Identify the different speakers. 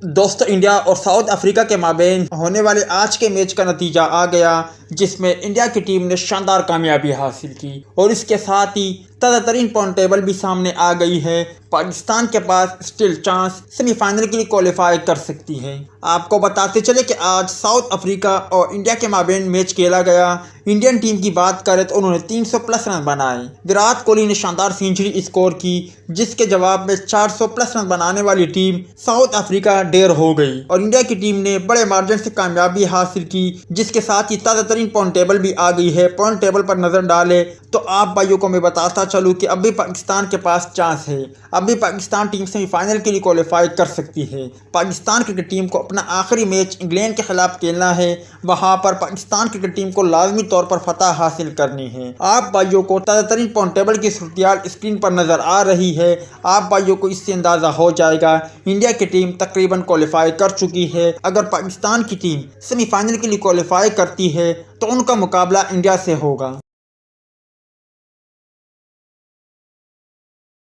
Speaker 1: दोस्तों, इंडिया और south Africa के माबेन होने वाले आज के मैच का नतीजा आ गया, जिसमें इंडिया की टीम ने शानदार कामयाबी हासिल की और इसके साथ ही ताज़ा तरीन पॉइंट टेबल भी सामने आ गई है। पाकिस्तान के पास स्टिल चांस सेमीफाइनल के लिए क्वालिफाई कर सकती है। आपको बताते चले कि आज साउथ अफ्रीका और इंडिया के माबेन मैच खेला गया। इंडियन टीम की बात करें तो उन्होंने 300 प्लस रन बनाए। विराट कोहली ने शानदार सेंचुरी स्कोर की, जिसके जवाब में 400 प्लस रन बनाने वाली टीम साउथ अफ्रीका ढेर हो गई और इंडिया की टीम ने बड़े मार्जिन से कामयाबी हासिल की, जिसके साथ ही ताज़ा तरीन पॉइंट टेबल भी आ गई है। पॉइंट टेबल पर नजर डाले तो आप भाइयों को मैं बताता चलूँ कि अभी पाकिस्तान के पास चांस है। अभी पाकिस्तान टीम सेमीफाइनल के लिए क्वालिफाई कर सकती है। पाकिस्तान क्रिकेट टीम को अपना आखिरी मैच इंग्लैंड के खिलाफ खेलना है। वहां पर पाकिस्तान क्रिकेट टीम को लाजमी तौर पर फतह हासिल करनी है। आप भाइयों को ताज़ा तरीन पॉइंट टेबल की सूरत स्क्रीन पर नजर आ रही है। आप भाइयों को इससे अंदाजा हो जाएगा इंडिया की टीम तकरीबन क्वालिफाई कर चुकी है। अगर पाकिस्तान की टीम सेमीफाइनल के लिए क्वालिफाई करती है तो उनका मुकाबला इंडिया से होगा।